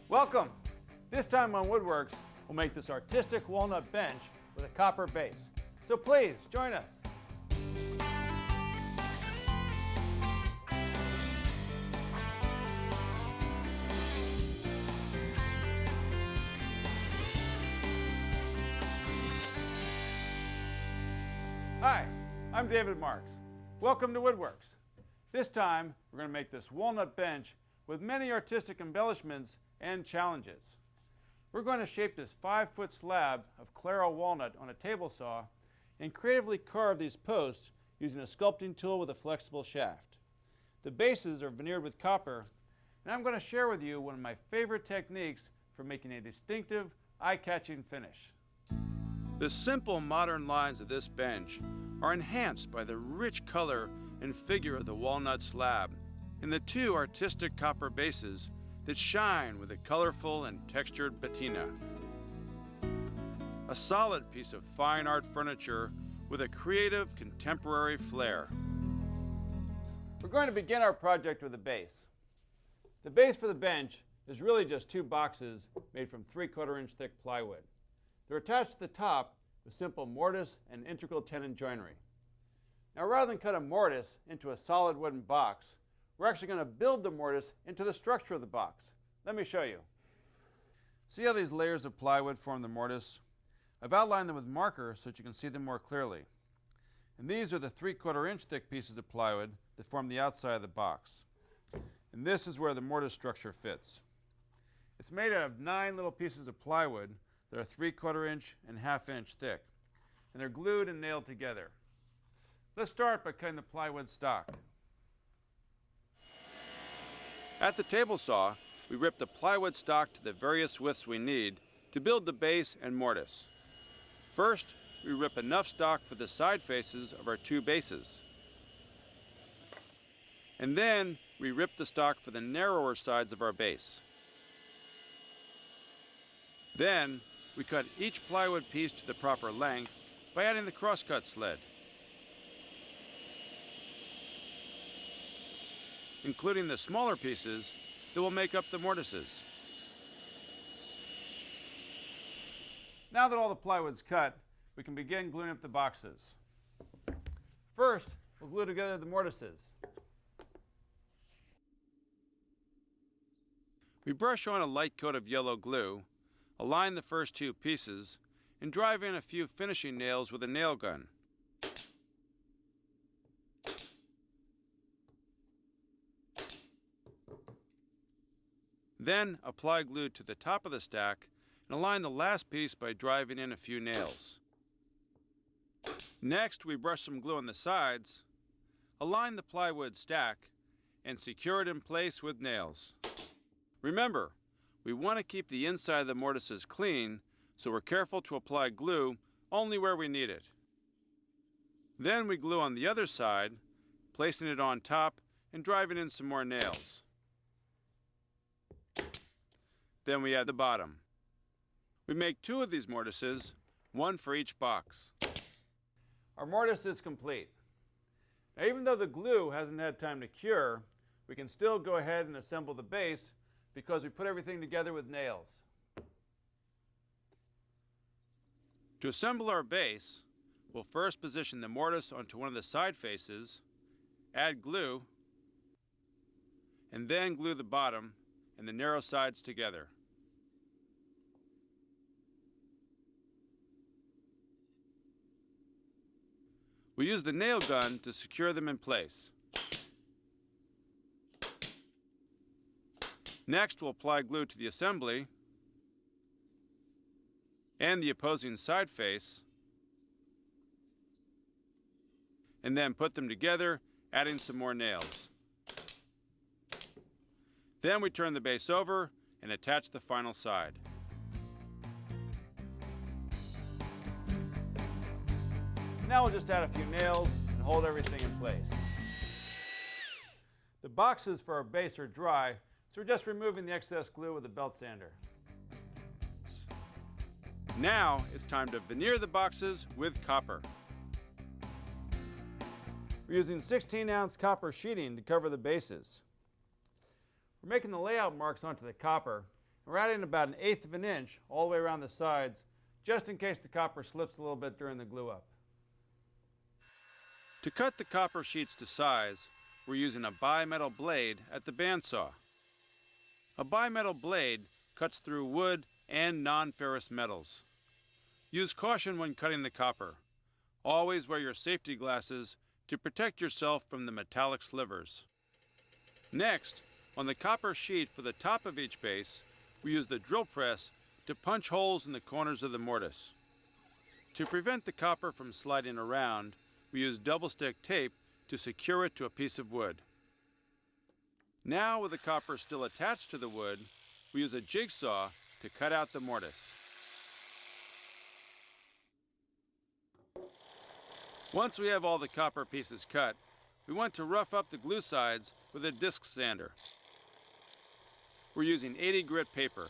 Welcome! This time on WoodWorks, we'll make this artistic walnut bench with a copper base. So please, join us. Hi, I'm David Marks. Welcome to WoodWorks. This time, we're going to make this walnut bench with many artistic embellishments and challenges. We're going to shape this 5-foot slab of Claro walnut on a table saw and creatively carve these posts using a sculpting tool with a flexible shaft. The bases are veneered with copper, and I'm going to share with you one of my favorite techniques for making a distinctive, eye-catching finish. The simple modern lines of this bench are enhanced by the rich color and figure of the walnut slab and the two artistic copper bases that shine with a colorful and textured patina. A solid piece of fine art furniture with a creative contemporary flair. We're going to begin our project with a base. The base for the bench is really just 2 boxes made from 3/4 inch thick plywood. They're attached to the top with simple mortise and integral tenon joinery. Now, rather than cut a mortise into a solid wooden box, we're actually going to build the mortise into the structure of the box. Let me show you. See how these layers of plywood form the mortise? I've outlined them with marker so that you can see them more clearly. And these are the 3/4 inch thick pieces of plywood that form the outside of the box. And this is where the mortise structure fits. It's made out of 9 little pieces of plywood that are 3/4 inch and 1/2 inch thick, and they're glued and nailed together. Let's start by cutting the plywood stock. At the table saw, we rip the plywood stock to the various widths we need to build the base and mortise. First, we rip enough stock for the side faces of our 2 bases. And then we rip the stock for the narrower sides of our base. Then, we cut each plywood piece to the proper length by adding the crosscut sled, including the smaller pieces that will make up the mortises. Now that all the plywood's cut, we can begin gluing up the boxes. First, we'll glue together the mortises. We brush on a light coat of yellow glue, align the first 2 pieces, and drive in a few finishing nails with a nail gun. Then apply glue to the top of the stack and align the last piece by driving in a few nails. Next, we brush some glue on the sides, align the plywood stack, and secure it in place with nails. Remember, we want to keep the inside of the mortises clean, so we're careful to apply glue only where we need it. Then we glue on the other side, placing it on top and driving in some more nails. Then we add the bottom. We make 2 of these mortises, 1 for each box. Our mortise is complete. Now, even though the glue hasn't had time to cure, we can still go ahead and assemble the base because we put everything together with nails. To assemble our base, we'll first position the mortise onto one of the side faces, add glue, and then glue the bottom and the narrow sides together. We use the nail gun to secure them in place. Next, we'll apply glue to the assembly and the opposing side face, and then put them together, adding some more nails. Then we turn the base over and attach the final side. Now we'll just add a few nails and hold everything in place. The boxes for our base are dry, so we're just removing the excess glue with a belt sander. Now it's time to veneer the boxes with copper. We're using 16-ounce copper sheeting to cover the bases. We're making the layout marks onto the copper, We're adding about 1/8 of an inch all the way around the sides, just in case the copper slips a little bit during the glue up. To cut the copper sheets to size, we're using a bimetal blade at the bandsaw. A bimetal blade cuts through wood and non-ferrous metals. Use caution when cutting the copper. Always wear your safety glasses to protect yourself from the metallic slivers. Next, on the copper sheet for the top of each base, we use the drill press to punch holes in the corners of the mortise. To prevent the copper from sliding around, we use double-stick tape to secure it to a piece of wood. Now, with the copper still attached to the wood, we use a jigsaw to cut out the mortise. Once we have all the copper pieces cut, we want to rough up the glue sides with a disc sander. We're using 80 grit paper.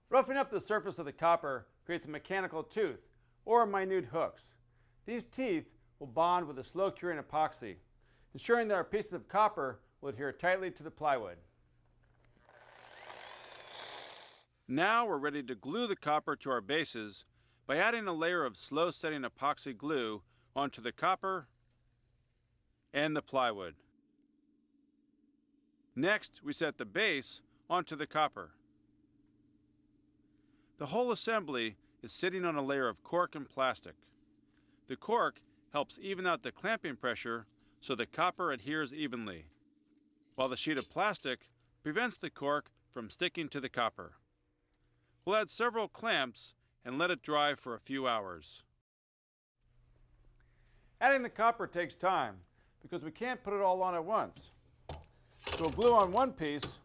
Roughing up the surface of the copper creates a mechanical tooth or minute hooks. These teeth will bond with a slow curing epoxy, ensuring that our pieces of copper will adhere tightly to the plywood. Now we're ready to glue the copper to our bases by adding a layer of slow-setting epoxy glue onto the copper and the plywood. Next, we set the base onto the copper. The whole assembly is sitting on a layer of cork and plastic. The cork helps even out the clamping pressure so the copper adheres evenly, while the sheet of plastic prevents the cork from sticking to the copper. We'll add several clamps and let it dry for a few hours. Adding the copper takes time because we can't put it all on at once. So we'll glue on one piece,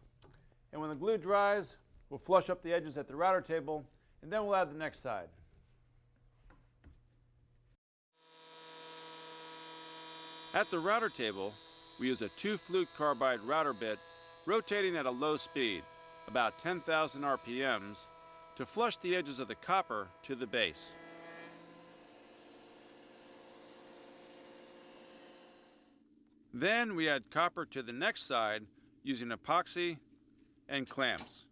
and when the glue dries, we'll flush up the edges at the router table, and then we'll add the next side. At the router table, we use a 2-flute carbide router bit rotating at a low speed, about 10,000 RPMs, to flush the edges of the copper to the base. Then we add copper to the next side using epoxy and clamps.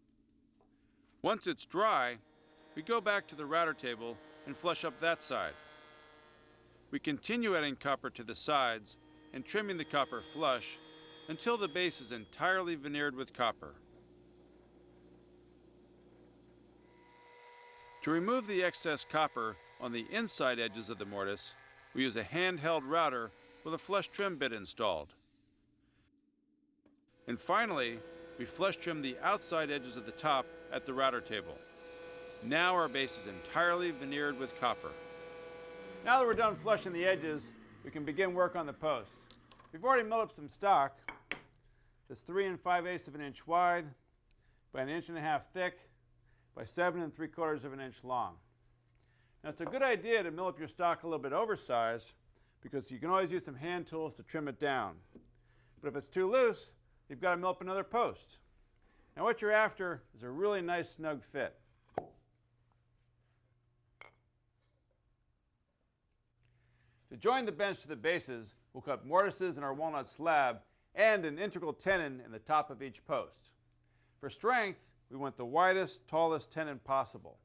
Once it's dry, we go back to the router table and flush up that side. We continue adding copper to the sides and trimming the copper flush until the base is entirely veneered with copper. To remove the excess copper on the inside edges of the mortise, we use a handheld router with a flush trim bit installed. And finally, we flush trim the outside edges of the top at the router table. Now our base is entirely veneered with copper. Now that we're done flushing the edges, we can begin work on the posts. We've already milled up some stock that's 3 5/8 of an inch wide by 1.5 inches thick by 7 3/4 of an inch long. Now it's a good idea to mill up your stock a little bit oversized because you can always use some hand tools to trim it down. But if it's too loose, you've got to mill up another post. Now what you're after is a really nice snug fit. To join the bench to the bases, we'll cut mortises in our walnut slab and an integral tenon in the top of each post. For strength, we want the widest, tallest tenon possible.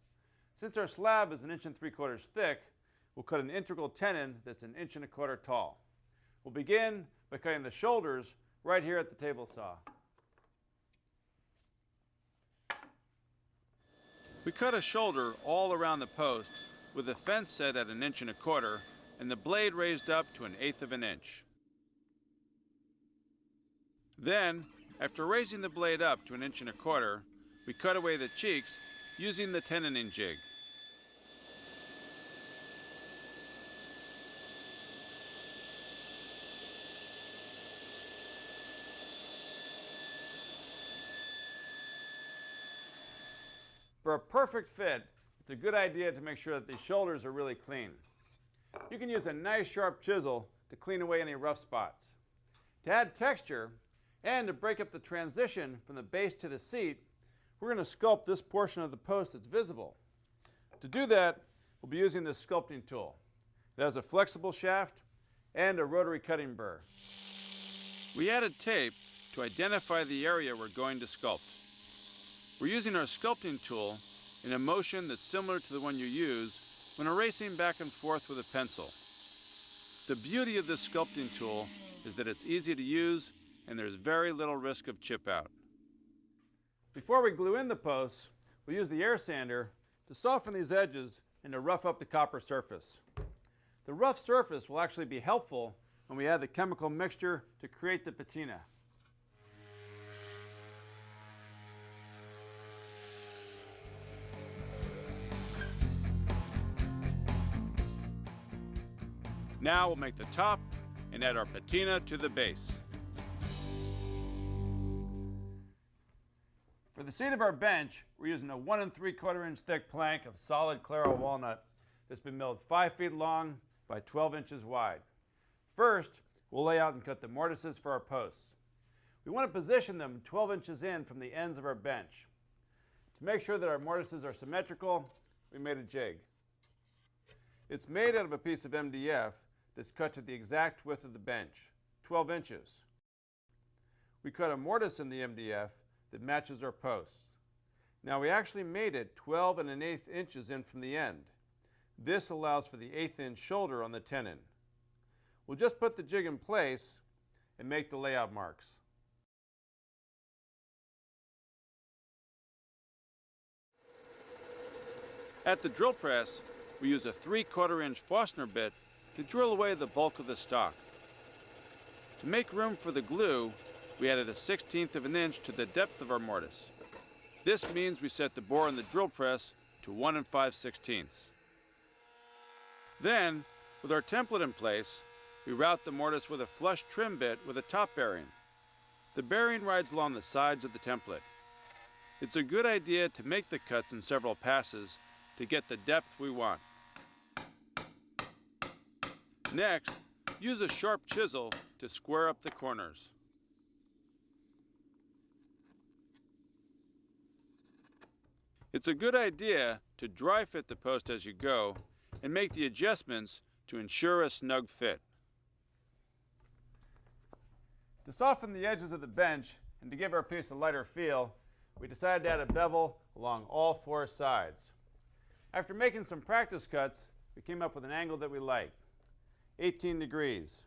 Since our slab is 1 3/4 inches thick, we'll cut an integral tenon that's 1 1/4 inches tall. We'll begin by cutting the shoulders right here at the table saw. We cut a shoulder all around the post with the fence set at 1 1/4 inches and the blade raised up to 1/8 of an inch. Then, after raising the blade up to 1 1/4 inches, we cut away the cheeks using the tenoning jig. For a perfect fit, it's a good idea to make sure that the shoulders are really clean. You can use a nice sharp chisel to clean away any rough spots. To add texture and to break up the transition from the base to the seat, we're going to sculpt this portion of the post that's visible. To do that, we'll be using this sculpting tool. It has a flexible shaft and a rotary cutting burr. We added tape to identify the area we're going to sculpt. We're using our sculpting tool in a motion that's similar to the one you use when erasing back and forth with a pencil. The beauty of this sculpting tool is that it's easy to use and there's very little risk of chip out. Before we glue in the posts, we'll use the air sander to soften these edges and to rough up the copper surface. The rough surface will actually be helpful when we add the chemical mixture to create the patina. Now we'll make the top and add our patina to the base. For the seat of our bench, we're using a 1 3/4 inch thick plank of solid Claro walnut that's been milled 5 feet long by 12 inches wide. First, we'll lay out and cut the mortises for our posts. We want to position them 12 inches in from the ends of our bench. To make sure that our mortises are symmetrical, we made a jig. It's made out of a piece of MDF that's cut to the exact width of the bench, 12 inches. We cut a mortise in the MDF that matches our posts. Now we actually made it 12 1/8 inches in from the end. This allows for the 1/8 inch shoulder on the tenon. We'll just put the jig in place and make the layout marks. At the drill press, we use a 3/4 inch Forstner bit to drill away the bulk of the stock. To make room for the glue, we added a 1/16 of an inch to the depth of our mortise. This means we set the bore on the drill press to 1 5/16. Then, with our template in place, we route the mortise with a flush trim bit with a top bearing. The bearing rides along the sides of the template. It's a good idea to make the cuts in several passes to get the depth we want. Next, use a sharp chisel to square up the corners. It's a good idea to dry fit the post as you go and make the adjustments to ensure a snug fit. To soften the edges of the bench and to give our piece a lighter feel, we decided to add a bevel along all 4 sides. After making some practice cuts, we came up with an angle that we like, 18 degrees.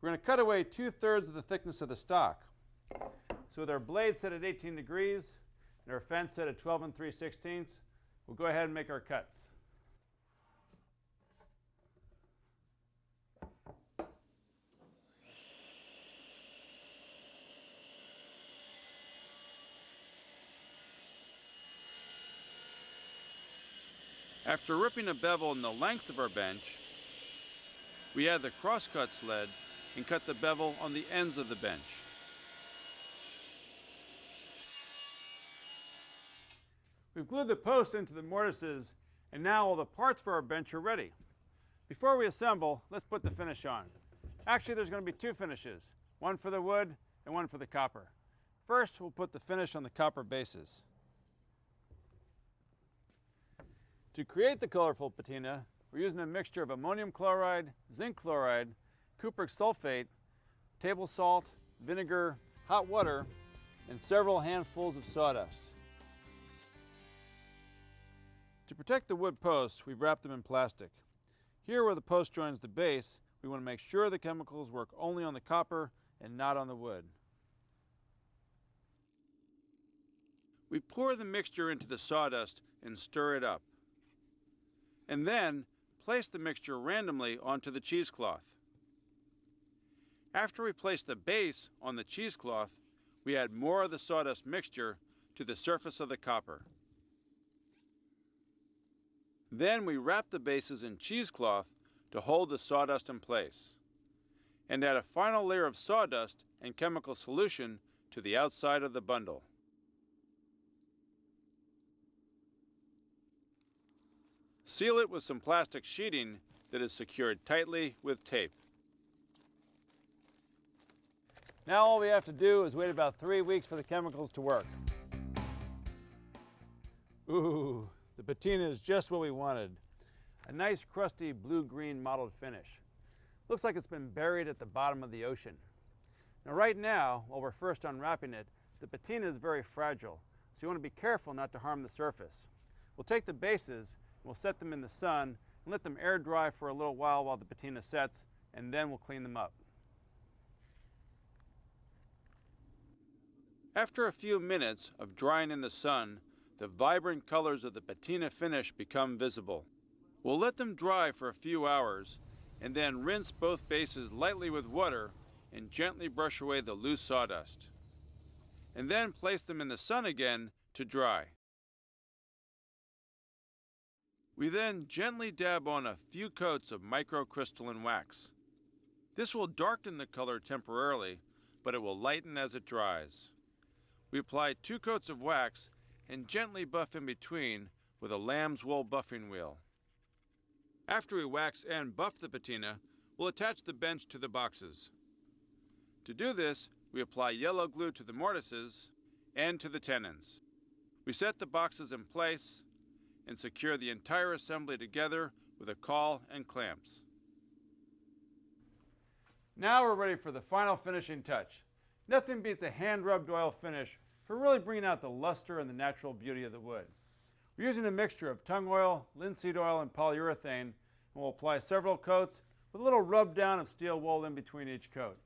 We're going to cut away 2/3 of the thickness of the stock. So with our blade set at 18 degrees and our fence set at 12 3/16, we'll go ahead and make our cuts. After ripping a bevel in the length of our bench, we add the crosscut sled and cut the bevel on the ends of the bench. We've glued the posts into the mortises, and now all the parts for our bench are ready. Before we assemble, let's put the finish on. Actually, there's going to be 2 finishes, one for the wood and one for the copper. First, we'll put the finish on the copper bases. To create the colorful patina, we're using a mixture of ammonium chloride, zinc chloride, cupric sulfate, table salt, vinegar, hot water, and several handfuls of sawdust. To protect the wood posts, we've wrapped them in plastic. Here where the post joins the base, we want to make sure the chemicals work only on the copper and not on the wood. We pour the mixture into the sawdust and stir it up. And then place the mixture randomly onto the cheesecloth. After we place the base on the cheesecloth, we add more of the sawdust mixture to the surface of the copper. Then we wrap the bases in cheesecloth to hold the sawdust in place, and add a final layer of sawdust and chemical solution to the outside of the bundle. Seal it with some plastic sheeting that is secured tightly with tape. Now all we have to do is wait about 3 weeks for the chemicals to work. Ooh, the patina is just what we wanted. A nice crusty blue-green mottled finish. Looks like it's been buried at the bottom of the ocean. Now right now, while we're first unwrapping it, the patina is very fragile, so you want to be careful not to harm the surface. We'll take the bases, and we'll set them in the sun and let them air dry for a little while the patina sets, and then we'll clean them up. After a few minutes of drying in the sun, the vibrant colors of the patina finish become visible. We'll let them dry for a few hours and then rinse both bases lightly with water and gently brush away the loose sawdust. And then place them in the sun again to dry. We then gently dab on a few coats of microcrystalline wax. This will darken the color temporarily, but it will lighten as it dries. We apply 2 coats of wax and gently buff in between with a lamb's wool buffing wheel. After we wax and buff the patina, we'll attach the bench to the boxes. To do this, we apply yellow glue to the mortises and to the tenons. We set the boxes in place and secure the entire assembly together with a caul and clamps. Now we're ready for the final finishing touch. Nothing beats a hand-rubbed oil finish for really bringing out the luster and the natural beauty of the wood. We're using a mixture of tung oil, linseed oil, and polyurethane, and we'll apply several coats with a little rub down of steel wool in between each coat.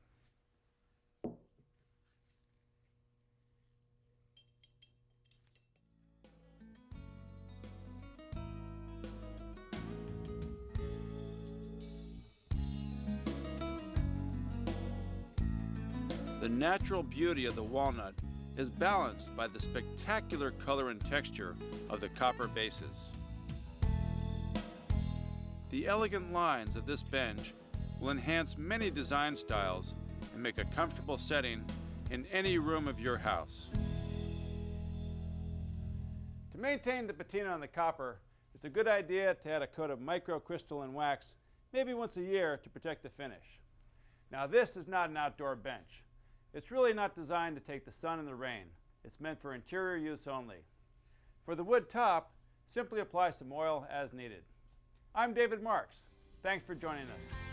The natural beauty of the walnut is balanced by the spectacular color and texture of the copper bases. The elegant lines of this bench will enhance many design styles and make a comfortable setting in any room of your house. To maintain the patina on the copper, it's a good idea to add a coat of microcrystalline wax maybe once a year to protect the finish. Now this is not an outdoor bench. It's really not designed to take the sun and the rain. It's meant for interior use only. For the wood top, simply apply some oil as needed. I'm David Marks. Thanks for joining us.